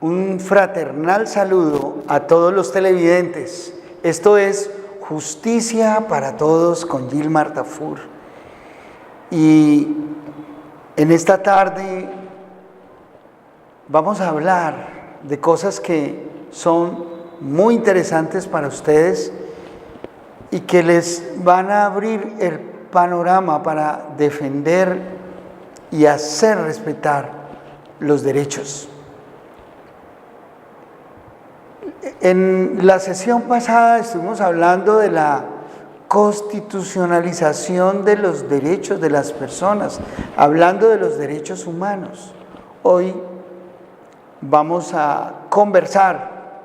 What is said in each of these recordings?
Un fraternal saludo a todos los televidentes. Esto es Justicia para Todos con Gilmar Tafur. Y en esta tarde vamos a hablar de cosas que son muy interesantes para ustedes y que les van a abrir el panorama para defender y hacer respetar los derechos. En la sesión pasada estuvimos hablando de la constitucionalización de los derechos de las personas, hablando de los derechos humanos. Hoy vamos a conversar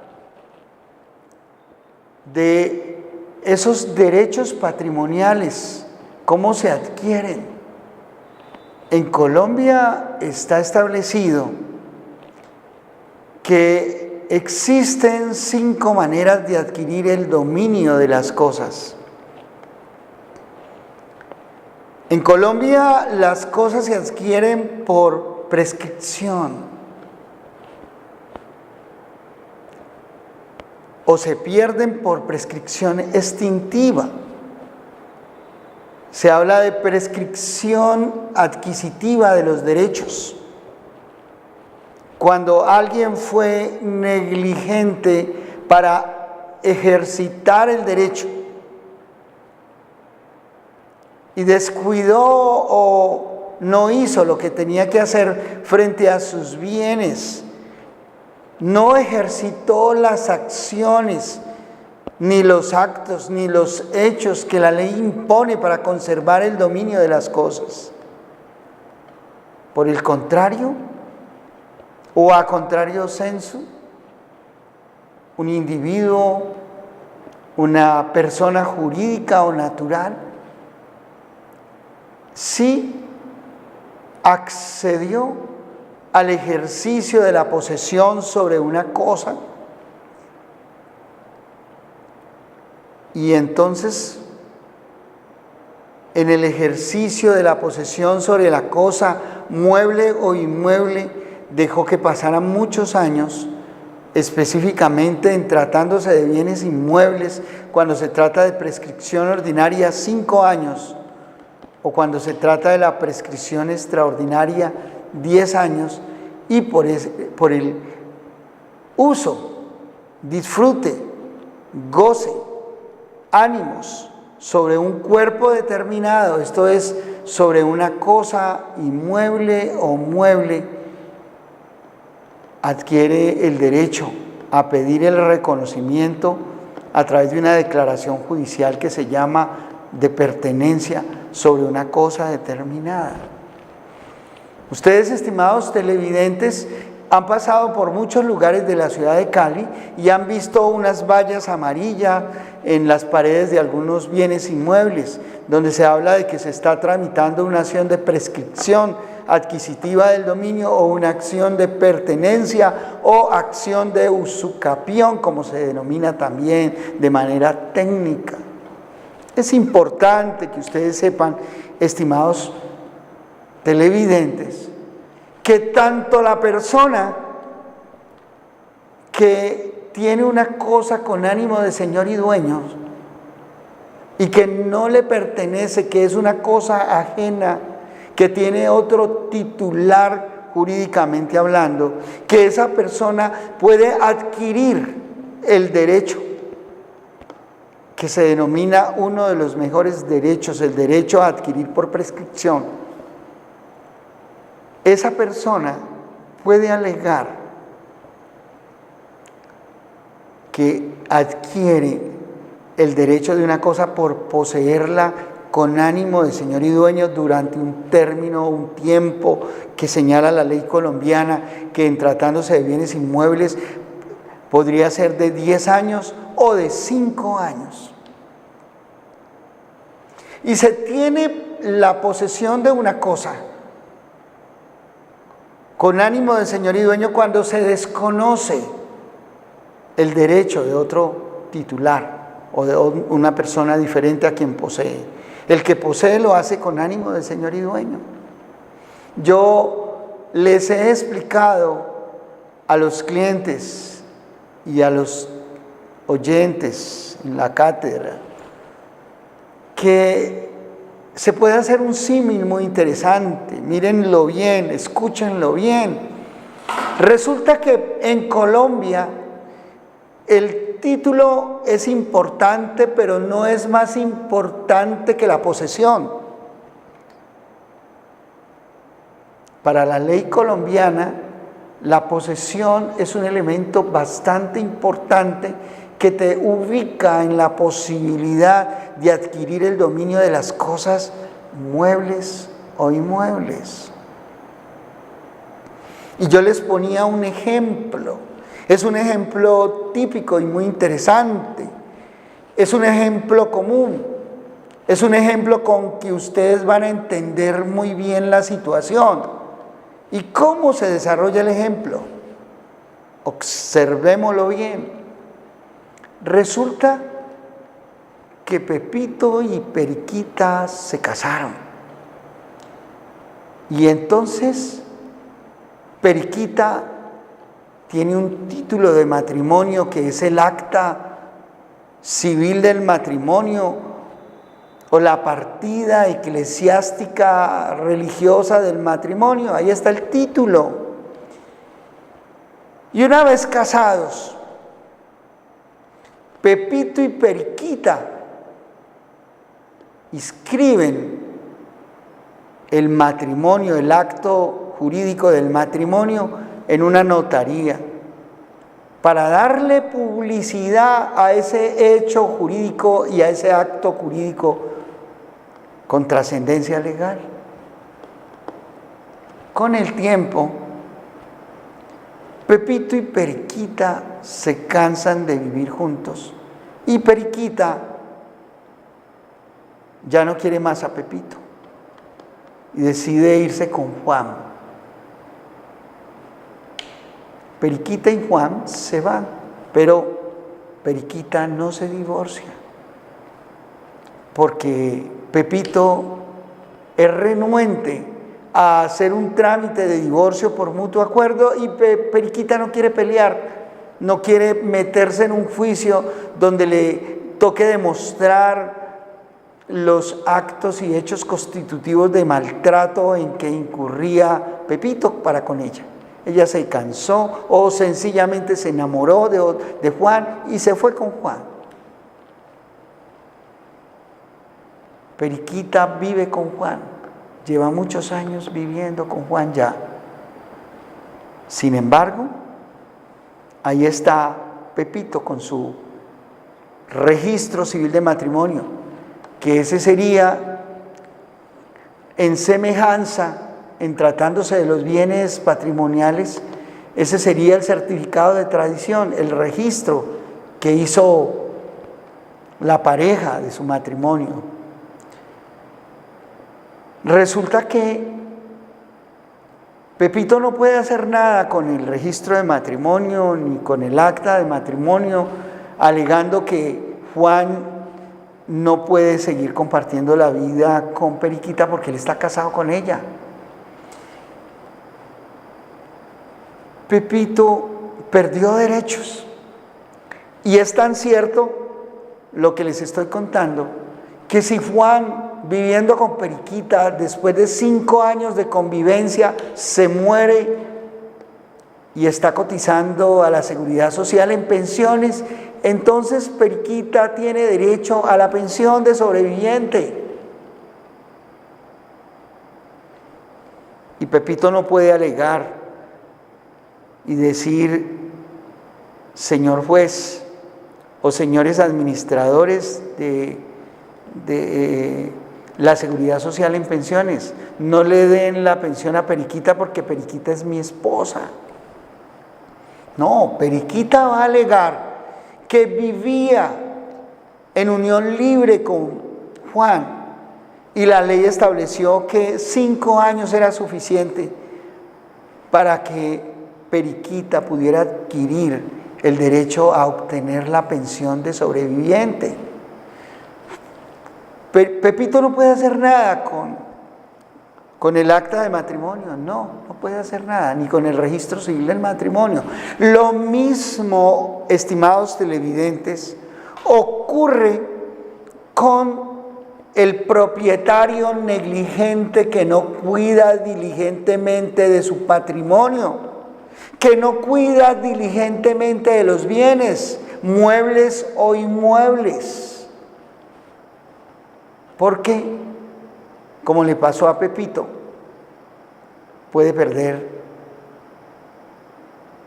de esos derechos patrimoniales, cómo se adquieren. En Colombia está establecido que existen 5 maneras de adquirir el dominio de las cosas. En Colombia las cosas se adquieren por prescripción o se pierden por prescripción extintiva. Se habla de prescripción adquisitiva de los derechos. Cuando alguien fue negligente para ejercitar el derecho y descuidó o no hizo lo que tenía que hacer frente a sus bienes, no ejercitó las acciones, ni los actos, ni los hechos que la ley impone para conservar el dominio de las cosas. Por el contrario, o a contrario sensu, un individuo, una persona jurídica o natural, sí accedió al ejercicio de la posesión sobre una cosa, y entonces en el ejercicio de la posesión sobre la cosa, mueble o inmueble, dejó que pasaran muchos años, específicamente en tratándose de bienes inmuebles, cuando se trata de prescripción ordinaria 5 años, o cuando se trata de la prescripción extraordinaria 10 años, y por el uso, disfrute, goce, ánimos sobre un cuerpo determinado, esto es, sobre una cosa inmueble o mueble, adquiere el derecho a pedir el reconocimiento a través de una declaración judicial que se llama de pertenencia sobre una cosa determinada. Ustedes, estimados televidentes, han pasado por muchos lugares de la ciudad de Cali y han visto unas vallas amarillas en las paredes de algunos bienes inmuebles, donde se habla de que se está tramitando una acción de prescripción adquisitiva del dominio o una acción de pertenencia o acción de usucapión, como se denomina también de manera técnica. Es importante que ustedes sepan, estimados televidentes, que tanto la persona que tiene una cosa con ánimo de señor y dueño y que no le pertenece, que es una cosa ajena, que tiene otro titular jurídicamente hablando, que esa persona puede adquirir el derecho que se denomina uno de los mejores derechos, el derecho a adquirir por prescripción. Esa persona puede alegar que adquiere el derecho de una cosa por poseerla con ánimo de señor y dueño durante un término, un tiempo que señala la ley colombiana, que en tratándose de bienes inmuebles podría ser de 10 años o de 5 años. Y se tiene la posesión de una cosa con ánimo de señor y dueño cuando se desconoce el derecho de otro titular o de una persona diferente a quien posee. El que posee lo hace con ánimo de señor y dueño. Yo les he explicado a los clientes y a los oyentes en la cátedra que se puede hacer un símil muy interesante. Mírenlo bien, escúchenlo bien. Resulta que en Colombia el título es importante, pero no es más importante que la posesión. Para la ley colombiana, la posesión es un elemento bastante importante que te ubica en la posibilidad de adquirir el dominio de las cosas muebles o inmuebles. Y yo les ponía un ejemplo. Es un ejemplo típico y muy interesante. Es un ejemplo común. Es un ejemplo con que ustedes van a entender muy bien la situación. ¿Y cómo se desarrolla el ejemplo? Observémoslo bien. Resulta que Pepito y Periquita se casaron. Y entonces Periquita tiene un título de matrimonio que es el acta civil del matrimonio o la partida eclesiástica religiosa del matrimonio. Ahí está el título. Y una vez casados, Pepito y Periquita inscriben el matrimonio, el acto jurídico del matrimonio en una notaría para darle publicidad a ese hecho jurídico y a ese acto jurídico con trascendencia legal. Con el tiempo, Pepito y Periquita se cansan de vivir juntos y Periquita ya no quiere más a Pepito y decide irse con Juan. Periquita y Juan se van, pero Periquita no se divorcia porque Pepito es renuente a hacer un trámite de divorcio por mutuo acuerdo y Periquita no quiere pelear, no quiere meterse en un juicio donde le toque demostrar los actos y hechos constitutivos de maltrato en que incurría Pepito para con ella. Ella se cansó o sencillamente se enamoró de Juan y se fue con Juan. Periquita vive con Juan, lleva muchos años viviendo con Juan ya. Sin embargo, ahí está Pepito con su registro civil de matrimonio, que ese sería en semejanza, en tratándose de los bienes patrimoniales, ese sería el certificado de tradición, el registro que hizo la pareja de su matrimonio. Resulta que Pepito no puede hacer nada con el registro de matrimonio ni con el acta de matrimonio, alegando que Juan no puede seguir compartiendo la vida con Periquita porque él está casado con ella. Pepito perdió derechos. Y es tan cierto lo que les estoy contando, que si Juan, viviendo con Periquita, después de 5 años de convivencia, se muere y está cotizando a la Seguridad Social en pensiones, entonces Periquita tiene derecho a la pensión de sobreviviente. Y Pepito no puede alegar y decir: señor juez o señores administradores de la Seguridad Social en pensiones, no le den la pensión a Periquita porque Periquita es mi esposa. No, Periquita va a alegar que vivía en unión libre con Juan y la ley estableció que 5 años era suficiente para que Periquita pudiera adquirir el derecho a obtener la pensión de sobreviviente. Pepito no puede hacer nada Con el acta de matrimonio, no puede hacer nada, ni con el registro civil del matrimonio. Lo mismo, estimados televidentes, ocurre con el propietario negligente que no cuida diligentemente de su patrimonio, que no cuida diligentemente de los bienes, muebles o inmuebles. ¿Por qué? Como le pasó a Pepito, puede perder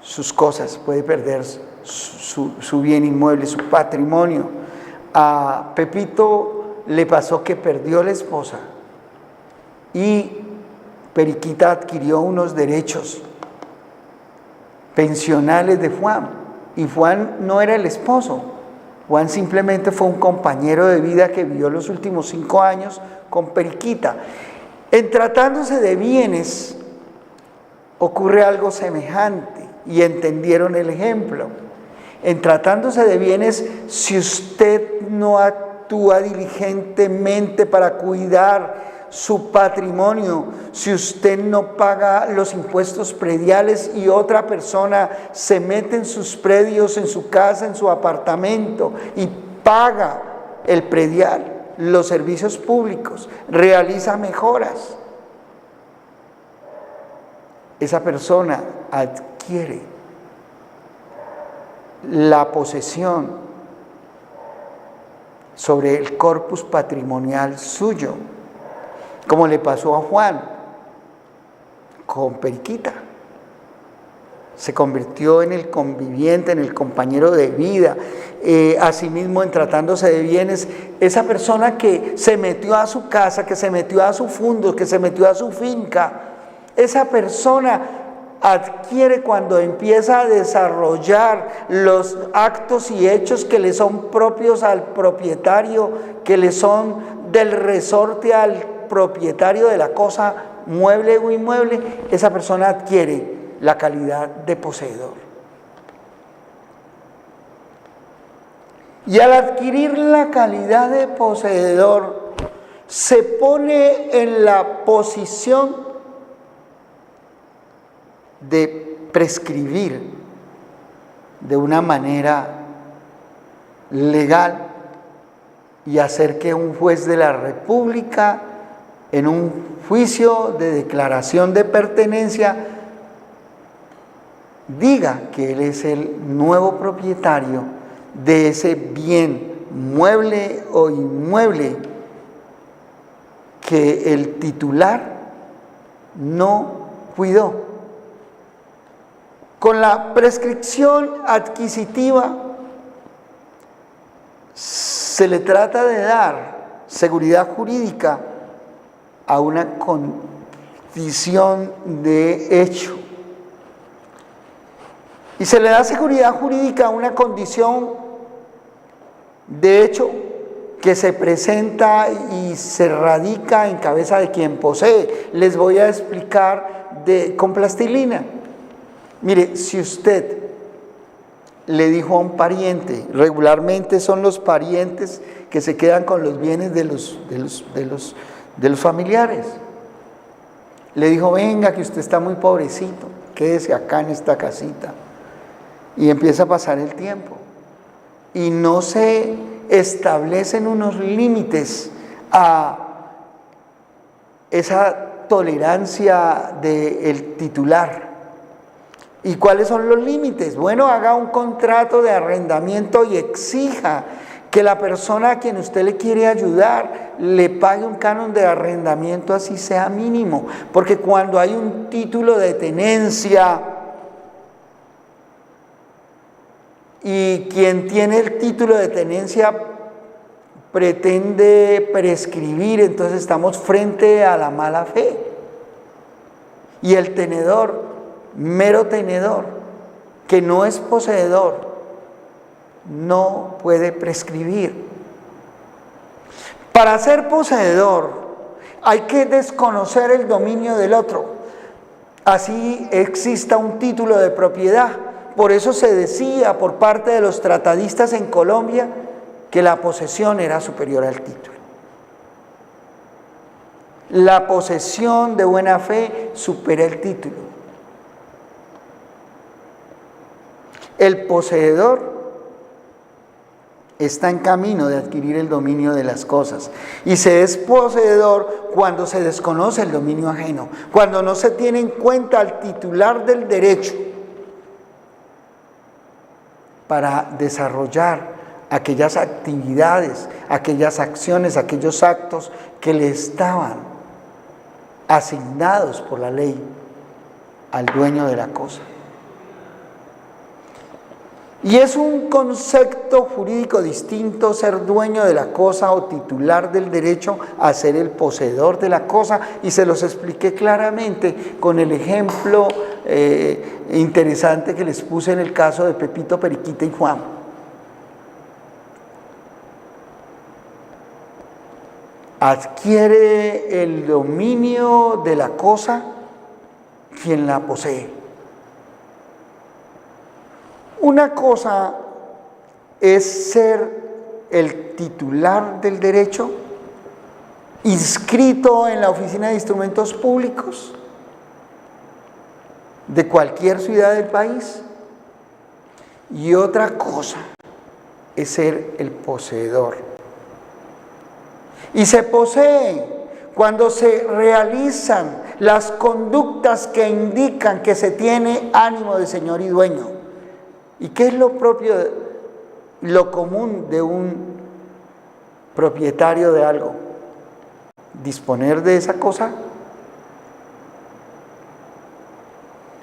sus cosas, puede perder su bien inmueble, su patrimonio. A Pepito le pasó que perdió la esposa y Periquita adquirió unos derechos pensionales de Juan, y Juan no era el esposo. Juan simplemente fue un compañero de vida que vivió los últimos 5 años con Periquita. En tratándose de bienes, ocurre algo semejante, y entendieron el ejemplo. En tratándose de bienes, si usted no actúa diligentemente para cuidar su patrimonio, si usted no paga los impuestos prediales y otra persona se mete en sus predios, en su casa, en su apartamento y paga el predial, los servicios públicos, realiza mejoras, esa persona adquiere la posesión sobre el corpus patrimonial suyo, como le pasó a Juan con Periquita. Se convirtió en el conviviente, en el compañero de vida. Asimismo, en tratándose de bienes, esa persona que se metió a su casa, que se metió a su fondo, que se metió a su finca, esa persona adquiere, cuando empieza a desarrollar los actos y hechos que le son propios al propietario, que le son del resorte al propietario de la cosa mueble o inmueble, esa persona adquiere la calidad de poseedor. Y al adquirir la calidad de poseedor, se pone en la posición de prescribir de una manera legal y hacer que un juez de la República, en un juicio de declaración de pertenencia, diga que él es el nuevo propietario de ese bien mueble o inmueble que el titular no cuidó. Con la prescripción adquisitiva se le trata de dar seguridad jurídica a una condición de hecho. Y se le da seguridad jurídica a una condición de hecho que se presenta y se radica en cabeza de quien posee. Les voy a explicar con plastilina. Mire, si usted le dijo a un pariente, regularmente son los parientes que se quedan con los bienes de los familiares, le dijo: venga, que usted está muy pobrecito, quédese acá en esta casita, y empieza a pasar el tiempo y no se establecen unos límites a esa tolerancia del titular. ¿Y cuáles son los límites? Bueno, haga un contrato de arrendamiento y exija que la persona a quien usted le quiere ayudar le pague un canon de arrendamiento, así sea mínimo, porque cuando hay un título de tenencia y quien tiene el título de tenencia pretende prescribir, entonces estamos frente a la mala fe. Y el tenedor, mero tenedor, que no es poseedor, no puede prescribir. Para ser poseedor hay que desconocer el dominio del otro, así exista un título de propiedad. Por eso se decía por parte de los tratadistas en Colombia que la posesión era superior al título. La posesión de buena fe supera el título. El poseedor está en camino de adquirir el dominio de las cosas y se es poseedor cuando se desconoce el dominio ajeno, cuando no se tiene en cuenta al titular del derecho para desarrollar aquellas actividades, aquellas acciones, aquellos actos que le estaban asignados por la ley al dueño de la cosa. Y es un concepto jurídico distinto ser dueño de la cosa o titular del derecho a ser el poseedor de la cosa, y se los expliqué claramente con el ejemplo interesante que les puse en el caso de Pepito, Periquita y Juan. Adquiere el dominio de la cosa quien la posee. Una cosa es ser el titular del derecho, inscrito en la Oficina de Instrumentos Públicos de cualquier ciudad del país, y otra cosa es ser el poseedor. Y se posee cuando se realizan las conductas que indican que se tiene ánimo de señor y dueño. ¿Y qué es lo propio, lo común de un propietario de algo? Disponer de esa cosa,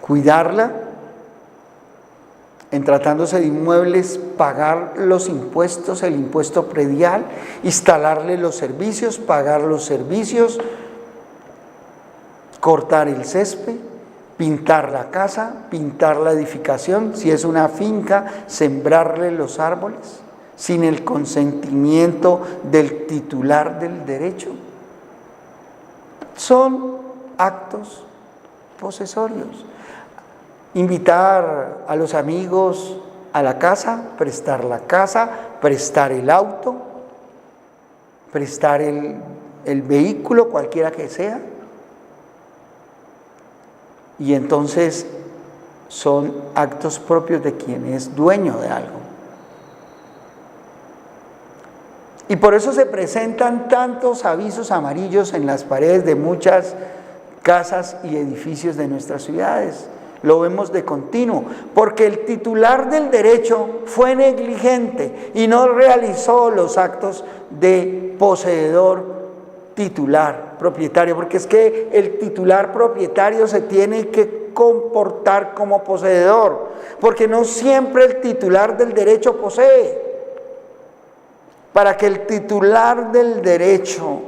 cuidarla, en tratándose de inmuebles, pagar los impuestos, el impuesto predial, instalarle los servicios, pagar los servicios, cortar el césped, pintar la casa, pintar la edificación, si es una finca, sembrarle los árboles, sin el consentimiento del titular del derecho. Son actos posesorios. Invitar a los amigos a la casa, prestar el auto, prestar el vehículo, cualquiera que sea. Y entonces son actos propios de quien es dueño de algo. Y por eso se presentan tantos avisos amarillos en las paredes de muchas casas y edificios de nuestras ciudades. Lo vemos de continuo, porque el titular del derecho fue negligente y no realizó los actos de poseedor titular, propietario, porque es que el titular propietario se tiene que comportar como poseedor, porque no siempre el titular del derecho posee. Para que el titular del derecho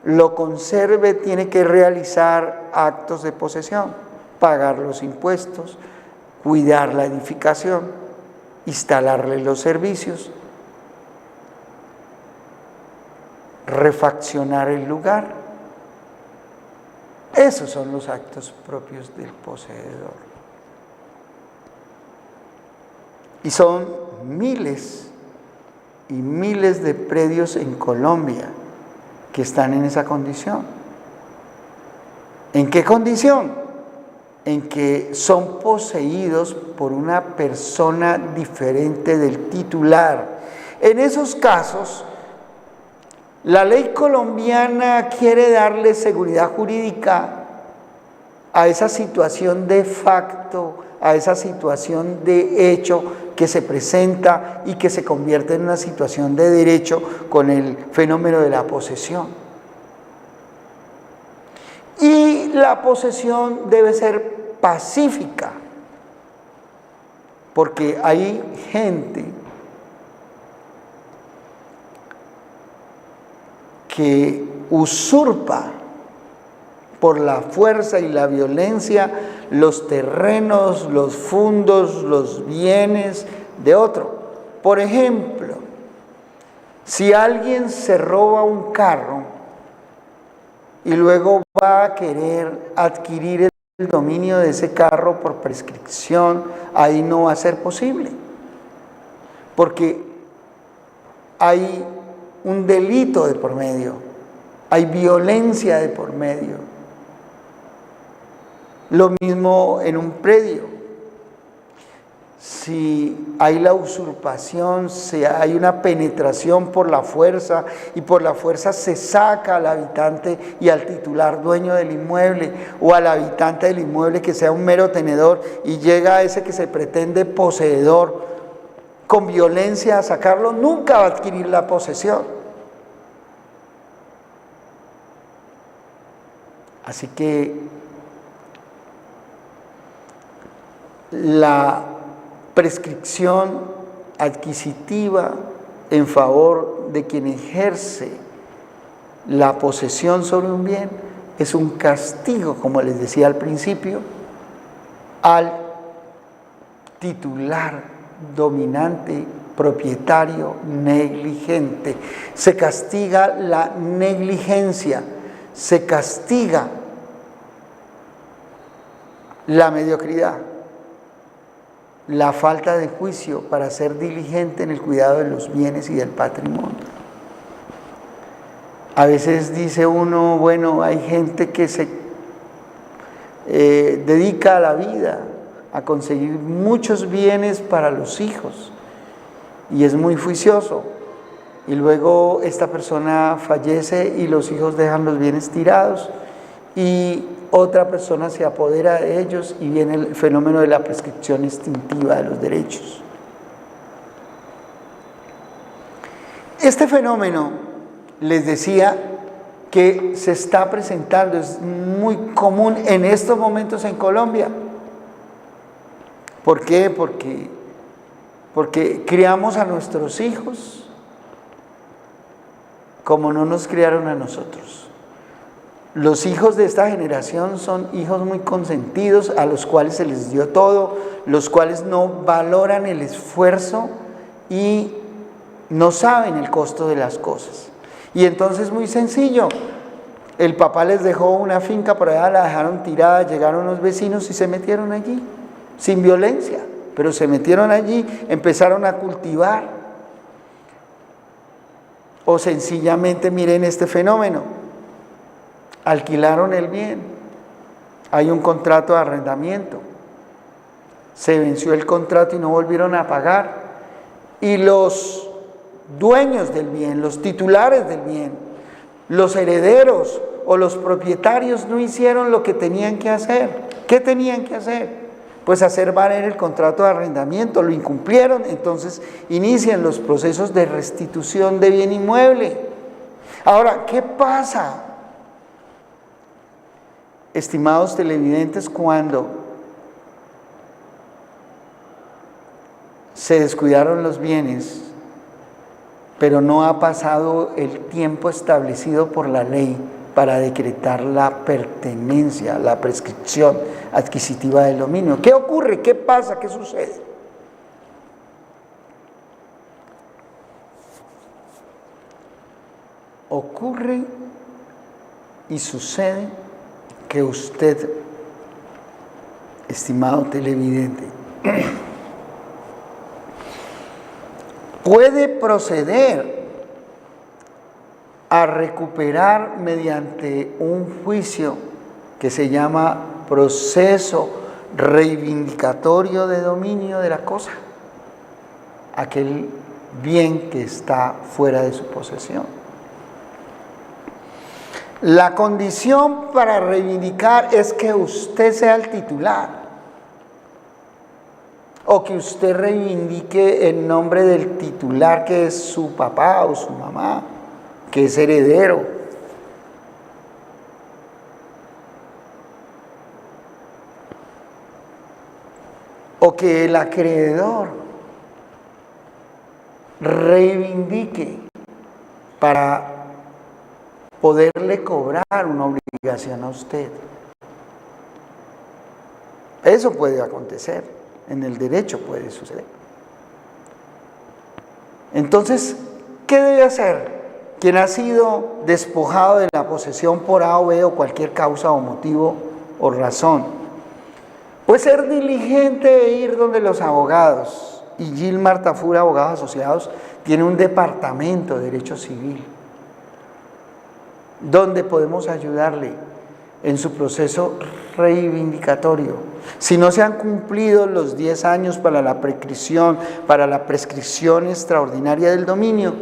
lo conserve, tiene que realizar actos de posesión, pagar los impuestos, cuidar la edificación, instalarle los servicios, refaccionar el lugar. Esos son los actos propios del poseedor. Y son miles y miles de predios en Colombia que están en esa condición. ¿En qué condición? En que son poseídos por una persona diferente del titular. En esos casos, la ley colombiana quiere darle seguridad jurídica a esa situación de facto, a esa situación de hecho que se presenta y que se convierte en una situación de derecho con el fenómeno de la posesión. Y la posesión debe ser pacífica, porque hay gente que usurpa por la fuerza y la violencia los terrenos, los fundos, los bienes de otro. Por ejemplo, si alguien se roba un carro y luego va a querer adquirir el dominio de ese carro por prescripción, ahí no va a ser posible, porque hay un delito de por medio. hay violencia de por medio. Lo mismo en un predio. Si hay la usurpación, si hay una penetración por la fuerza y por la fuerza se saca al habitante y al titular dueño del inmueble o al habitante del inmueble que sea un mero tenedor y llega a ese que se pretende poseedor con violencia a sacarlo, nunca va a adquirir la posesión. Así que la prescripción adquisitiva en favor de quien ejerce la posesión sobre un bien es un castigo, como les decía al principio, al titular dominante, propietario negligente. Se castiga la negligencia, se castiga la mediocridad, la falta de juicio para ser diligente en el cuidado de los bienes y del patrimonio. A veces dice uno, bueno, hay gente que se dedica a la vida, a conseguir muchos bienes para los hijos y es muy juicioso. Y luego esta persona fallece y los hijos dejan los bienes tirados y otra persona se apodera de ellos y viene el fenómeno de la prescripción extintiva de los derechos. Este fenómeno, les decía, que se está presentando, es muy común en estos momentos en Colombia. ¿Por qué? Porque criamos a nuestros hijos como no nos criaron a nosotros. Los hijos de esta generación son hijos muy consentidos, a los cuales se les dio todo, los cuales no valoran el esfuerzo y no saben el costo de las cosas. Y entonces muy sencillo, el papá les dejó una finca por allá, la dejaron tirada, llegaron los vecinos y se metieron allí, sin violencia, pero se metieron allí, empezaron a cultivar. O sencillamente miren este fenómeno. Alquilaron el bien, hay un contrato de arrendamiento, se venció el contrato y no volvieron a pagar, y los dueños del bien, los titulares del bien, los herederos o los propietarios no hicieron lo que tenían que hacer. ¿Qué tenían que hacer? Pues hacer valer el contrato de arrendamiento, lo incumplieron, entonces inician los procesos de restitución de bien inmueble. Ahora, ¿qué pasa? Estimados televidentes, cuando se descuidaron los bienes, pero no ha pasado el tiempo establecido por la ley para decretar la pertenencia, la prescripción adquisitiva del dominio. ¿Qué ocurre? ¿Qué pasa? ¿Qué sucede? Ocurre y sucede que usted, estimado televidente, puede proceder a recuperar mediante un juicio que se llama proceso reivindicatorio de dominio de la cosa, aquel bien que está fuera de su posesión. La condición para reivindicar es que usted sea el titular o que usted reivindique en nombre del titular que es su papá o su mamá, que es heredero. O que el acreedor reivindique para poderle cobrar una obligación a usted. Eso puede acontecer, en el derecho puede suceder. Entonces, ¿qué debe hacer quien ha sido despojado de la posesión por A o B o cualquier causa o motivo o razón? Pues ser diligente e ir donde los abogados. Y Gilmar Tafur, Abogados Asociados, tiene un departamento de derecho civil. donde podemos ayudarle en su proceso reivindicatorio. Si no se han cumplido los 10 años para la prescripción extraordinaria del dominio,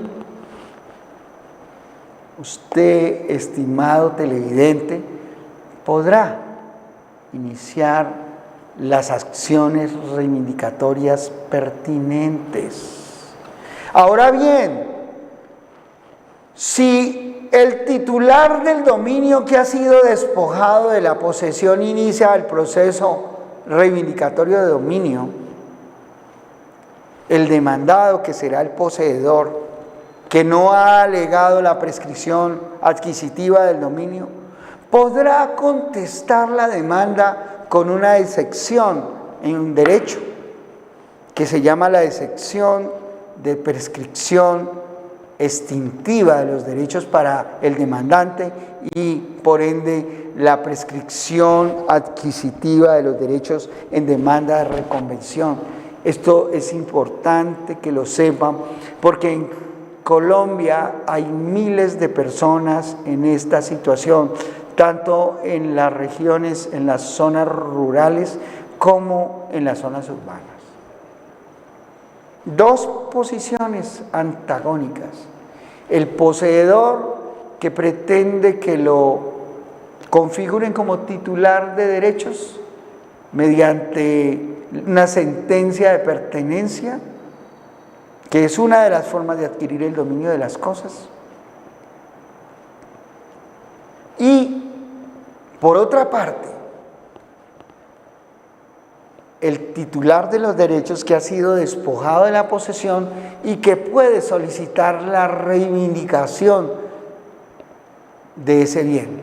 usted, estimado televidente, podrá iniciar las acciones reivindicatorias pertinentes. Ahora bien, si el titular del dominio que ha sido despojado de la posesión inicia el proceso reivindicatorio de dominio, el demandado, que será el poseedor, que no ha alegado la prescripción adquisitiva del dominio, podrá contestar la demanda con una excepción en un derecho que se llama la excepción de prescripción extintiva de los derechos para el demandante y por ende la prescripción adquisitiva de los derechos en demanda de reconvención. Esto es importante que lo sepan porque en Colombia hay miles de personas en esta situación, tanto en las regiones, en las zonas rurales, como en las zonas urbanas. Dos posiciones antagónicas. El poseedor, que pretende que lo configuren como titular de derechos mediante una sentencia de pertenencia, que es una de las formas de adquirir el dominio de las cosas. Y, por otra parte, el titular de los derechos que ha sido despojado de la posesión y que puede solicitar la reivindicación de ese bien.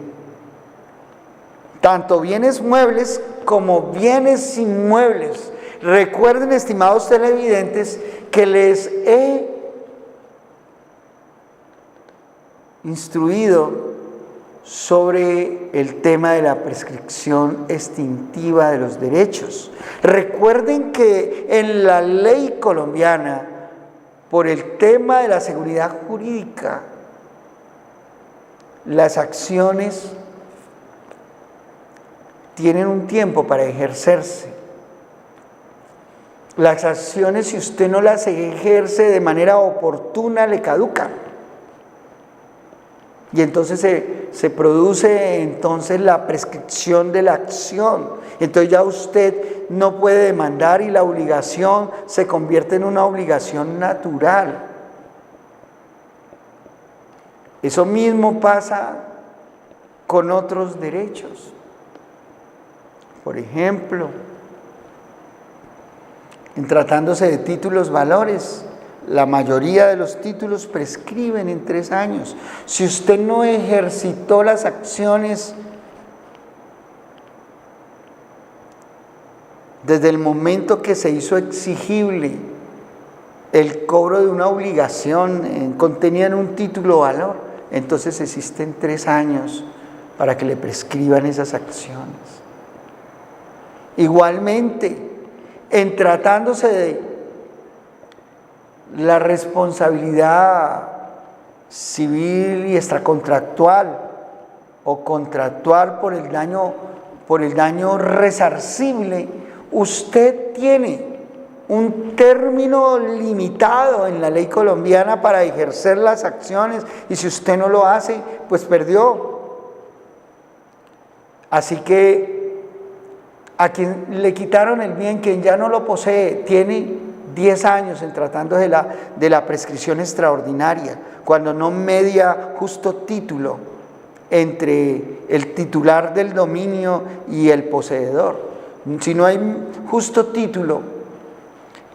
Tanto bienes muebles como bienes inmuebles. Recuerden, estimados televidentes, que les he instruido sobre el tema de la prescripción extintiva de los derechos. Recuerden que en la ley colombiana, por el tema de la seguridad jurídica, las acciones tienen un tiempo para ejercerse. Las acciones, si usted no las ejerce de manera oportuna, le caducan. Y entonces se produce entonces la prescripción de la acción. Entonces ya usted no puede demandar y la obligación se convierte en una obligación natural. Eso mismo pasa con otros derechos. Por ejemplo, en tratándose de títulos valores, la mayoría de los títulos prescriben en 3 años. Si usted no ejercitó las acciones desde el momento que se hizo exigible el cobro de una obligación contenida en un título valor, entonces existen 3 años para que le prescriban esas acciones. Igualmente, en tratándose de la responsabilidad civil y extracontractual o contractual por el daño resarcible, usted tiene un término limitado en la ley colombiana para ejercer las acciones y si usted no lo hace, pues perdió. Así que a quien le quitaron el bien, quien ya no lo posee, tiene 10 años en tratando de la prescripción extraordinaria, cuando no media justo título entre el titular del dominio y el poseedor. Si no hay justo título,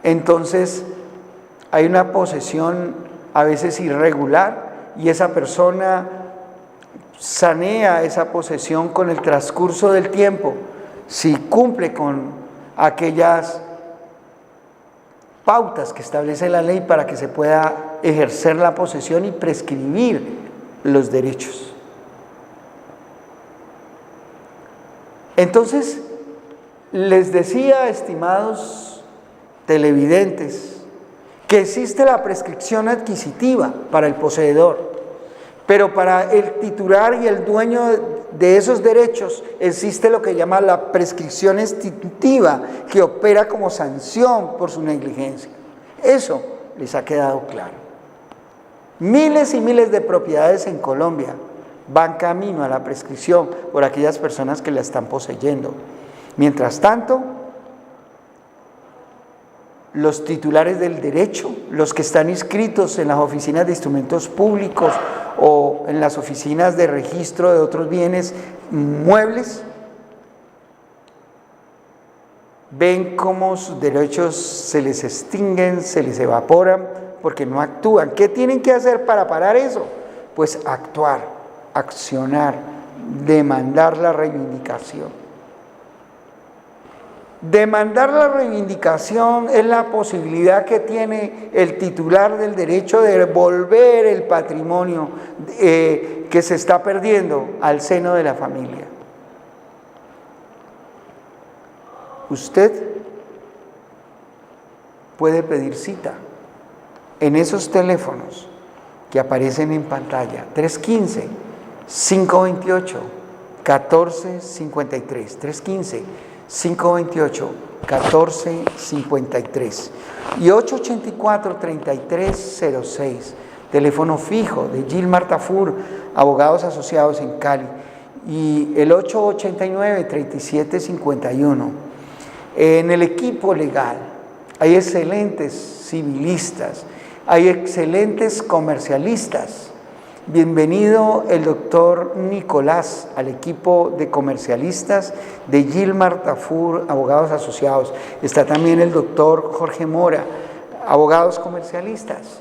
entonces hay una posesión a veces irregular y esa persona sanea esa posesión con el transcurso del tiempo, si cumple con aquellas pautas que establece la ley para que se pueda ejercer la posesión y prescribir los derechos. Entonces, les decía, estimados televidentes, que existe la prescripción adquisitiva para el poseedor, Pero para el titular y el dueño de esos derechos existe lo que llama la prescripción extintiva, que opera como sanción por su negligencia. Eso les ha quedado claro. Miles y miles de propiedades en Colombia van camino a la prescripción por aquellas personas que la están poseyendo. Mientras tanto, los titulares del derecho, los que están inscritos en las oficinas de instrumentos públicos o en las oficinas de registro de otros bienes muebles, ven cómo sus derechos se les extinguen, se les evaporan, porque no actúan. ¿Qué tienen que hacer para parar eso? Pues actuar, accionar, demandar la reivindicación. Demandar la reivindicación es la posibilidad que tiene el titular del derecho de devolver el patrimonio que se está perdiendo al seno de la familia. Usted puede pedir cita en esos teléfonos que aparecen en pantalla, 315-528-1453, 315-528-1453 y 884-3306, teléfono fijo de Gilmar Tafur, abogados asociados en Cali, y el 889-3751. En el equipo legal hay excelentes civilistas, hay excelentes comercialistas. Bienvenido el doctor Nicolás al equipo de comercialistas de Gilmar Tafur, abogados asociados. Está también el doctor Jorge Mora, abogados comercialistas.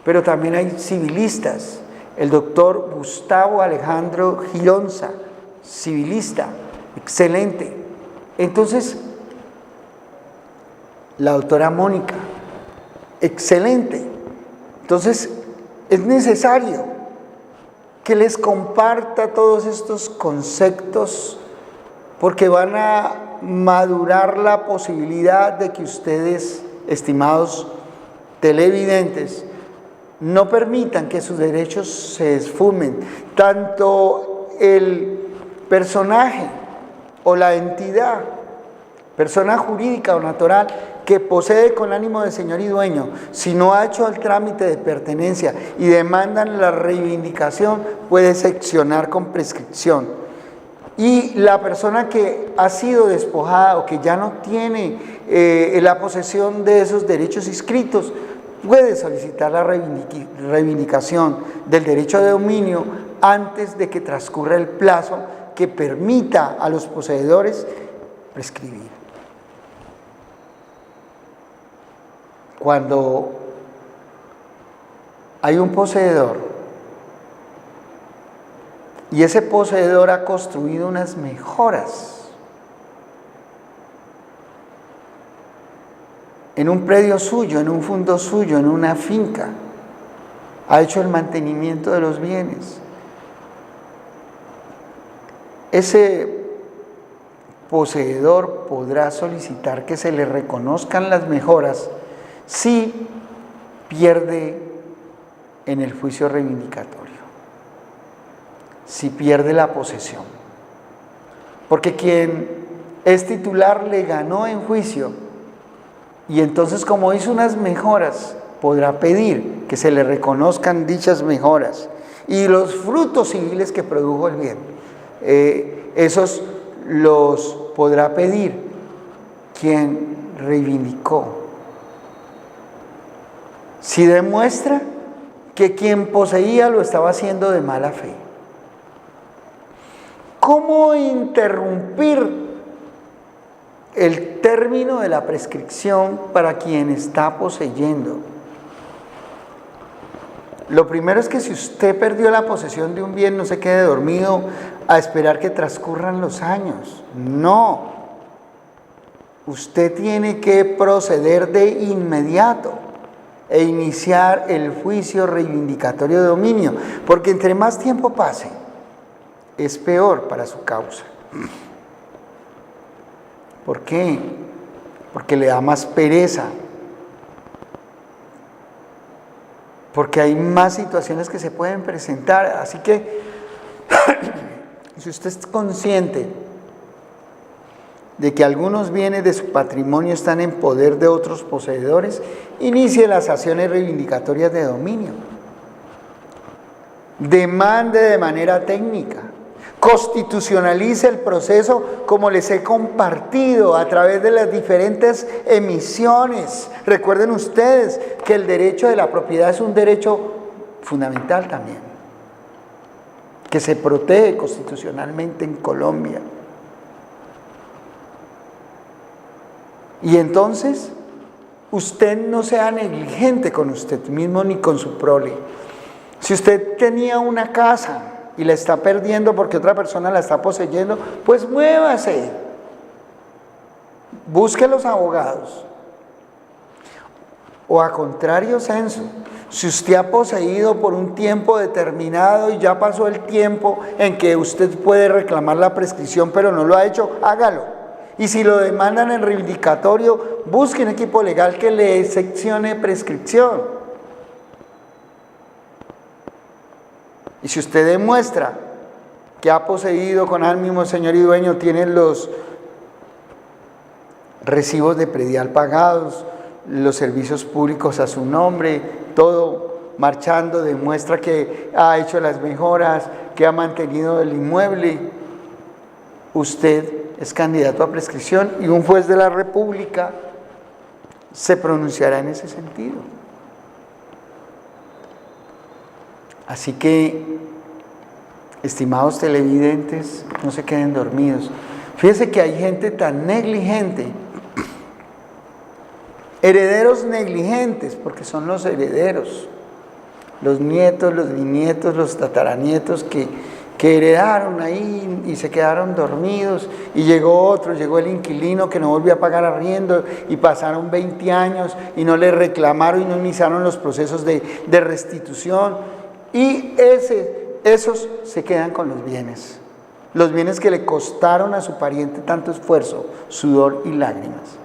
Pero también hay civilistas. El doctor Gustavo Alejandro Gilonza, civilista, excelente. Entonces, la doctora Mónica, excelente. Entonces, es necesario que les comparta todos estos conceptos, porque van a madurar la posibilidad de que ustedes, estimados televidentes, no permitan que sus derechos se esfumen. Tanto el personaje o la entidad, persona jurídica o natural, que posee con ánimo de señor y dueño, si no ha hecho el trámite de pertenencia y demandan la reivindicación, puede seccionar con prescripción. Y la persona que ha sido despojada o que ya no tiene la posesión de esos derechos inscritos, puede solicitar la reivindicación del derecho de dominio antes de que transcurra el plazo que permita a los poseedores prescribir. Cuando hay un poseedor y ese poseedor ha construido unas mejoras en un predio suyo, en un fondo suyo, en una finca, ha hecho el mantenimiento de los bienes, ese poseedor podrá solicitar que se le reconozcan las mejoras si pierde en el juicio reivindicatorio, si pierde la posesión. Porque quien es titular le ganó en juicio y entonces, como hizo unas mejoras, podrá pedir que se le reconozcan dichas mejoras y los frutos civiles que produjo el bien. Esos los podrá pedir quien reivindicó. Si demuestra que quien poseía lo estaba haciendo de mala fe. ¿Cómo interrumpir el término de la prescripción para quien está poseyendo? Lo primero es que si usted perdió la posesión de un bien, no se quede dormido a esperar que transcurran los años. No. Usted tiene que proceder de inmediato e iniciar el juicio reivindicatorio de dominio, porque entre más tiempo pase, es peor para su causa. ¿Por qué? Porque le da más pereza, porque hay más situaciones que se pueden presentar. Así que, si usted es consciente de que algunos bienes de su patrimonio están en poder de otros poseedores, inicie las acciones reivindicatorias de dominio. Demande de manera técnica. Constitucionalice el proceso como les he compartido a través de las diferentes emisiones. Recuerden ustedes que el derecho de la propiedad es un derecho fundamental también, que se protege constitucionalmente en Colombia. Y entonces, usted no sea negligente con usted mismo ni con su prole. Si usted tenía una casa y la está perdiendo porque otra persona la está poseyendo, pues muévase, busque los abogados. O a contrario sensu, si usted ha poseído por un tiempo determinado y ya pasó el tiempo en que usted puede reclamar la prescripción pero no lo ha hecho, hágalo. Y si lo demandan en reivindicatorio, busque un equipo legal que le seccione prescripción. Y si usted demuestra que ha poseído con ánimo señor y dueño, tiene los recibos de predial pagados, los servicios públicos a su nombre, todo marchando, demuestra que ha hecho las mejoras, que ha mantenido el inmueble, usted es candidato a prescripción y un juez de la República se pronunciará en ese sentido. Así que, estimados televidentes, no se queden dormidos. Fíjense que hay gente tan negligente, herederos negligentes, porque son los herederos, los nietos, los bisnietos, los tataranietos que heredaron ahí y se quedaron dormidos, y llegó otro, llegó el inquilino que no volvió a pagar arriendo y pasaron 20 años y no le reclamaron y no iniciaron los procesos de restitución, y esos se quedan con los bienes que le costaron a su pariente tanto esfuerzo, sudor y lágrimas.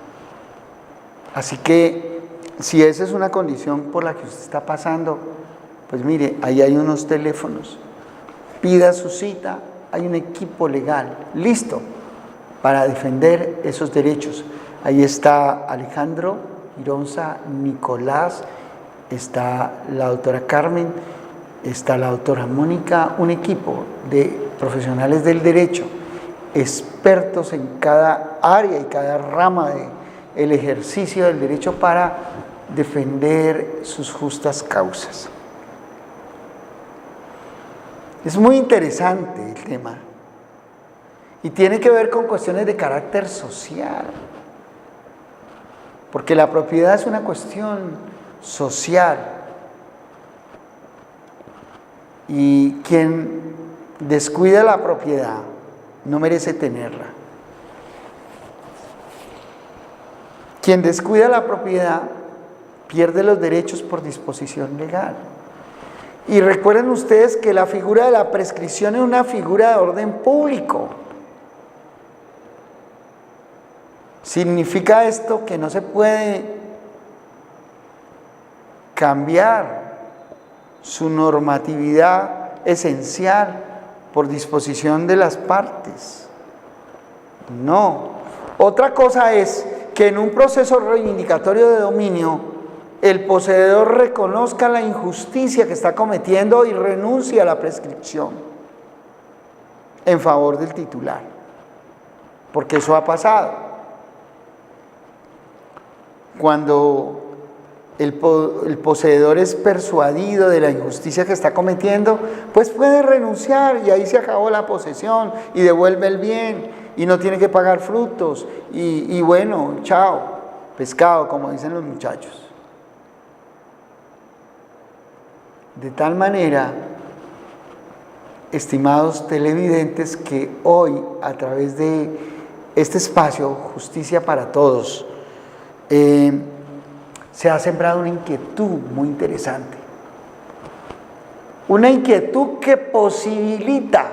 Así que si esa es una condición por la que usted está pasando, pues mire, ahí hay unos teléfonos, pida su cita, hay un equipo legal listo para defender esos derechos. Ahí está Alejandro Ironza Nicolás, está la doctora Carmen, está la doctora Mónica, un equipo de profesionales del derecho, expertos en cada área y cada rama del ejercicio del derecho para defender sus justas causas. Es muy interesante el tema y tiene que ver con cuestiones de carácter social, porque la propiedad es una cuestión social y quien descuida la propiedad no merece tenerla. Quien descuida la propiedad pierde los derechos por disposición legal. Y recuerden ustedes que la figura de la prescripción es una figura de orden público. Significa esto que no se puede cambiar su normatividad esencial por disposición de las partes. No. Otra cosa es que en un proceso reivindicatorio de dominio el poseedor reconozca la injusticia que está cometiendo y renuncie a la prescripción en favor del titular, porque eso ha pasado. Cuando el poseedor es persuadido de la injusticia que está cometiendo, pues puede renunciar y ahí se acabó la posesión y devuelve el bien y no tiene que pagar frutos y bueno, chao, pescado, como dicen los muchachos. De tal manera, estimados televidentes, que hoy a través de este espacio, Justicia para Todos, se ha sembrado una inquietud muy interesante. Una inquietud que posibilita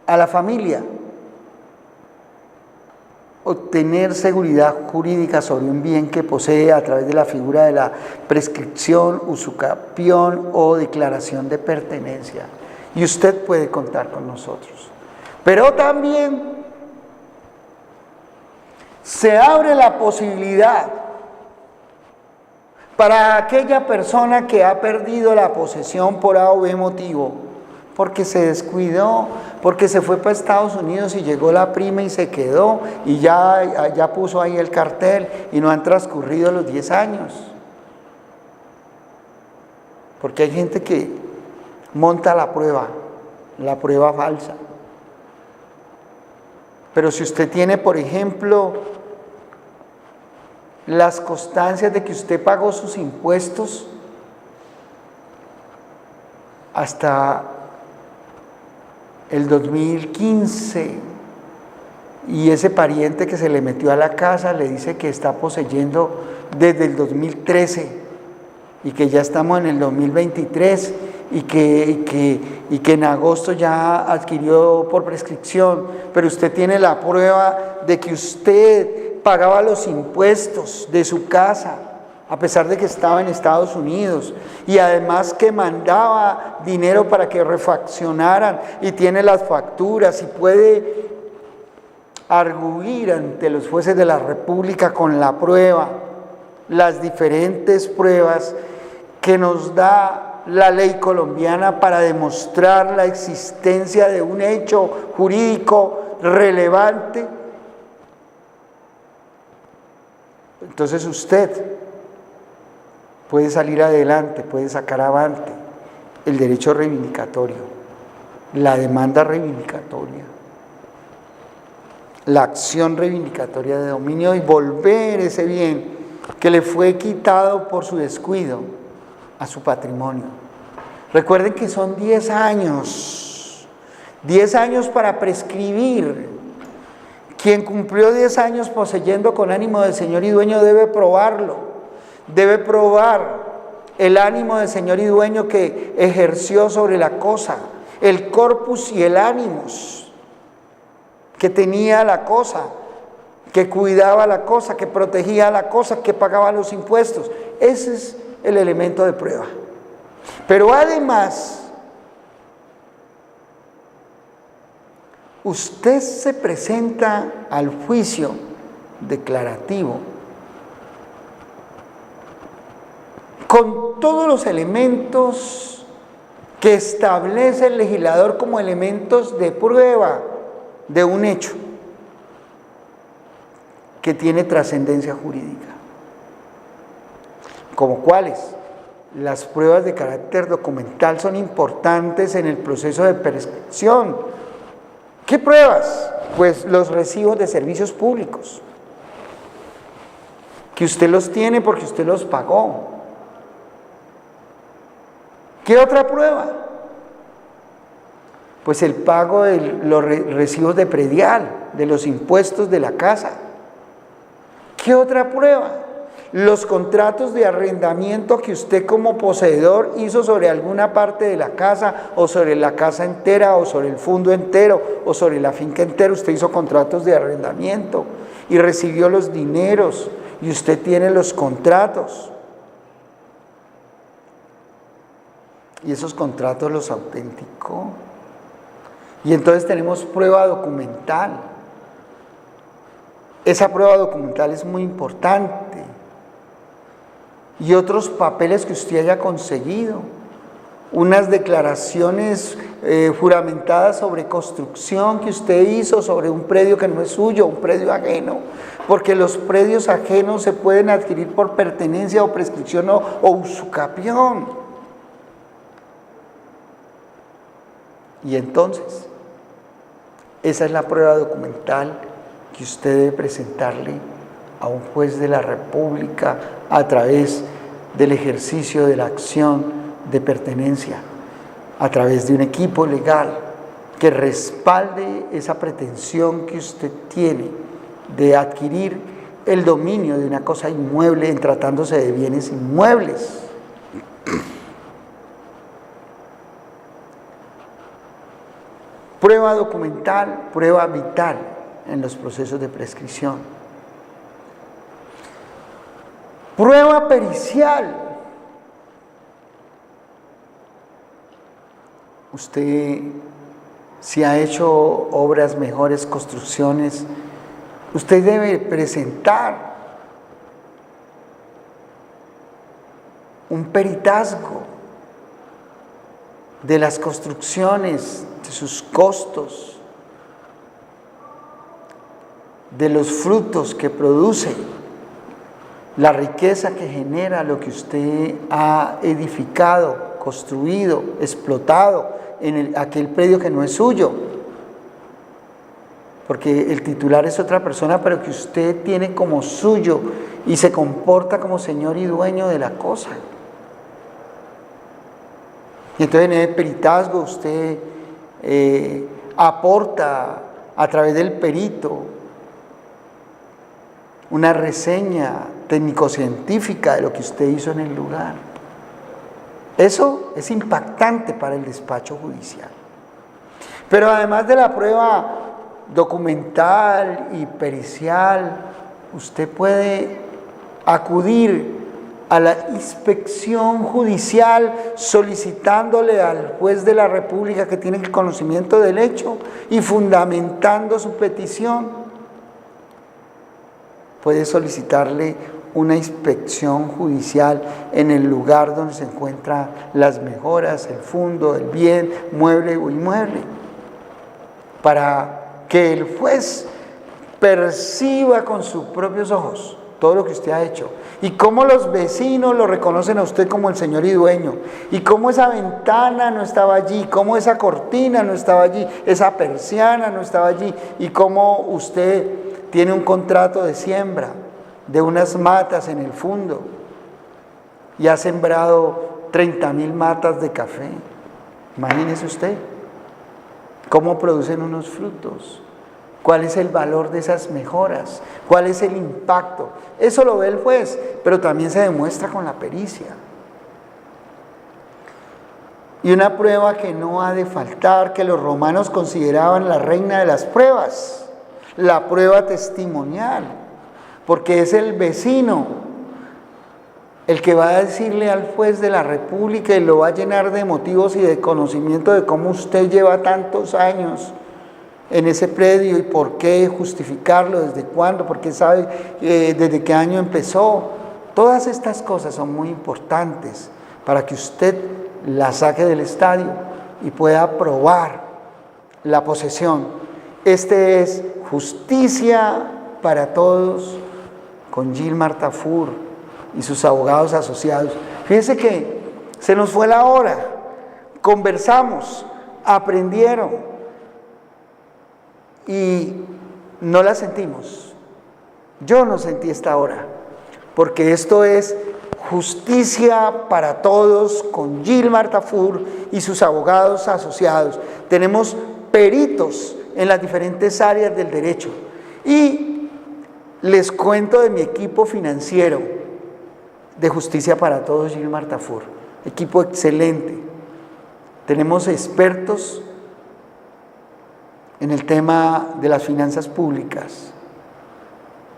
a la familia obtener seguridad jurídica sobre un bien que posee a través de la figura de la prescripción, usucapión o declaración de pertenencia. Y usted puede contar con nosotros. Pero también se abre la posibilidad para aquella persona que ha perdido la posesión por A o B motivo, porque se descuidó, porque se fue para Estados Unidos y llegó la prima y se quedó y ya puso ahí el cartel y no han transcurrido los 10 años. Porque hay gente que monta la prueba falsa. Pero si usted tiene, por ejemplo, las constancias de que usted pagó sus impuestos hasta el 2015 y ese pariente que se le metió a la casa le dice que está poseyendo desde el 2013 y que ya estamos en el 2023 y que en agosto ya adquirió por prescripción, pero usted tiene la prueba de que usted pagaba los impuestos de su casa a pesar de que estaba en Estados Unidos, y además que mandaba dinero para que refaccionaran, y tiene las facturas y puede arguir ante los jueces de la República con la prueba, las diferentes pruebas que nos da la ley colombiana para demostrar la existencia de un hecho jurídico relevante. Entonces usted puede salir adelante, puede sacar avante el derecho reivindicatorio, la demanda reivindicatoria, la acción reivindicatoria de dominio y volver ese bien que le fue quitado por su descuido a su patrimonio. Recuerden que son 10 años para prescribir. Quien cumplió 10 años poseyendo con ánimo de señor y dueño debe probarlo. Debe probar el ánimo de señor y dueño que ejerció sobre la cosa, el corpus y el animus que tenía la cosa, que cuidaba la cosa, que protegía la cosa, que pagaba los impuestos. Ese es el elemento de prueba. Pero además, usted se presenta al juicio declarativo con todos los elementos que establece el legislador como elementos de prueba de un hecho que tiene trascendencia jurídica. ¿Como cuáles? Las pruebas de carácter documental son importantes en el proceso de prescripción. ¿Qué pruebas? Pues los recibos de servicios públicos, que usted los tiene porque usted los pagó. ¿Qué otra prueba? Pues el pago de los recibos de predial, de los impuestos de la casa. ¿Qué otra prueba? Los contratos de arrendamiento que usted como poseedor hizo sobre alguna parte de la casa, o sobre la casa entera, o sobre el fondo entero, o sobre la finca entera. Usted hizo contratos de arrendamiento y recibió los dineros, y usted tiene los contratos. Y esos contratos los autenticó. Y entonces tenemos prueba documental. Esa prueba documental es muy importante. Y otros papeles que usted haya conseguido. Unas declaraciones juramentadas sobre construcción que usted hizo sobre un predio que no es suyo, un predio ajeno. Porque los predios ajenos se pueden adquirir por pertenencia o prescripción o usucapión. Y entonces, esa es la prueba documental que usted debe presentarle a un juez de la República a través del ejercicio de la acción de pertenencia, a través de un equipo legal que respalde esa pretensión que usted tiene de adquirir el dominio de una cosa inmueble en tratándose de bienes inmuebles. Prueba documental, prueba vital. en los procesos de prescripción. Prueba pericial. Usted, si ha hecho obras mejores, construcciones, usted debe presentar un peritazgo de las construcciones, de sus costos, de los frutos que produce, la riqueza que genera lo que usted ha edificado, construido, explotado en aquel predio que no es suyo. Porque el titular es otra persona, pero que usted tiene como suyo y se comporta como señor y dueño de la cosa. Y entonces en el peritazgo usted aporta a través del perito una reseña técnico-científica de lo que usted hizo en el lugar. Eso es impactante para el despacho judicial. Pero además de la prueba documental y pericial, usted puede acudir a la inspección judicial solicitándole al juez de la República que tiene el conocimiento del hecho y fundamentando su petición. Puede solicitarle una inspección judicial en el lugar donde se encuentran las mejoras, el fondo, el bien, mueble o inmueble, para que el juez perciba con sus propios ojos todo lo que usted ha hecho y cómo los vecinos lo reconocen a usted como el señor y dueño, y cómo esa ventana no estaba allí, cómo esa cortina no estaba allí, esa persiana no estaba allí, y cómo usted tiene un contrato de siembra de unas matas en el fondo y ha sembrado 30.000 matas de café. Imagínese usted cómo producen unos frutos, cuál es el valor de esas mejoras, cuál es el impacto. Eso lo ve el juez, pero también se demuestra con la pericia. Y una prueba que no ha de faltar, que los romanos consideraban la reina de las pruebas, la prueba testimonial, porque es el vecino el que va a decirle al juez de la República y lo va a llenar de motivos y de conocimiento de cómo usted lleva tantos años en ese predio y por qué justificarlo, desde cuándo, porque sabe desde qué año empezó. Todas estas cosas son muy importantes para que usted la saque del estadio y pueda probar la posesión. Este es Justicia para Todos con Gilmar Tafur y sus abogados asociados. Fíjense que se nos fue la hora, conversamos, aprendieron y no la sentimos. Yo no sentí esta hora, porque esto es Justicia para Todos con Gilmar Tafur y sus abogados asociados. Tenemos peritos en las diferentes áreas del derecho. Y les cuento de mi equipo financiero de Justicia para Todos, Gilmar Tafur. Equipo excelente. Tenemos expertos en el tema de las finanzas públicas,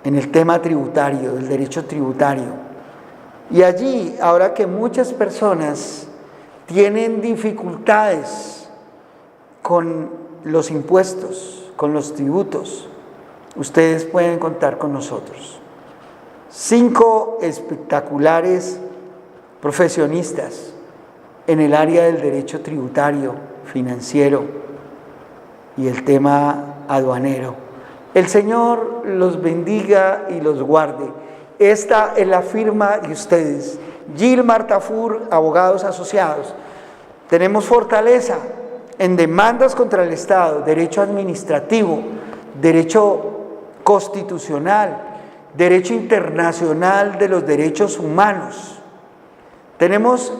en el tema tributario, del derecho tributario. Y allí, ahora que muchas personas tienen dificultades con los impuestos, con los tributos, ustedes pueden contar con nosotros. 5 espectaculares profesionistas en el área del derecho tributario, financiero y el tema aduanero. El Señor los bendiga y los guarde. Esta es la firma de ustedes, Gilmar Tafur, abogados asociados. Tenemos fortaleza en demandas contra el Estado, derecho administrativo, derecho constitucional, derecho internacional de los derechos humanos. Tenemos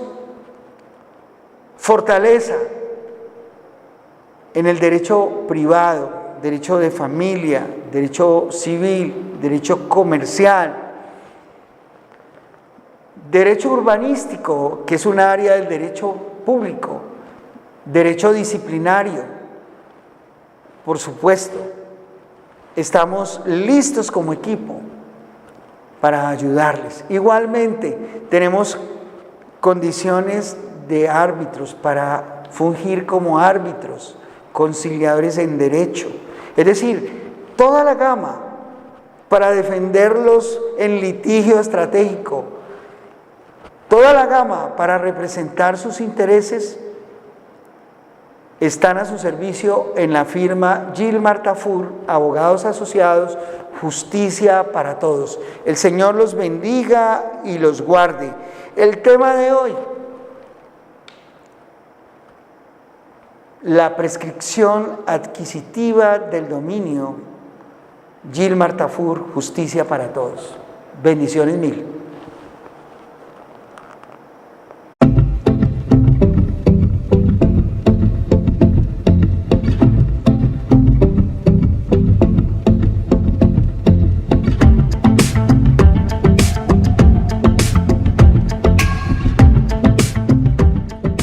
fortaleza en el derecho privado, derecho de familia, derecho civil, derecho comercial, derecho urbanístico, que es un área del derecho público, derecho disciplinario, por supuesto, estamos listos como equipo para ayudarles. Igualmente, tenemos condiciones de árbitros para fungir como árbitros, conciliadores en derecho, es decir, toda la gama para defenderlos en litigio estratégico, toda la gama para representar sus intereses, están a su servicio en la firma Gilmar Tafur, abogados asociados, justicia para todos. El Señor los bendiga y los guarde. El tema de hoy: la prescripción adquisitiva del dominio. Gilmar Tafur, justicia para todos. Bendiciones mil.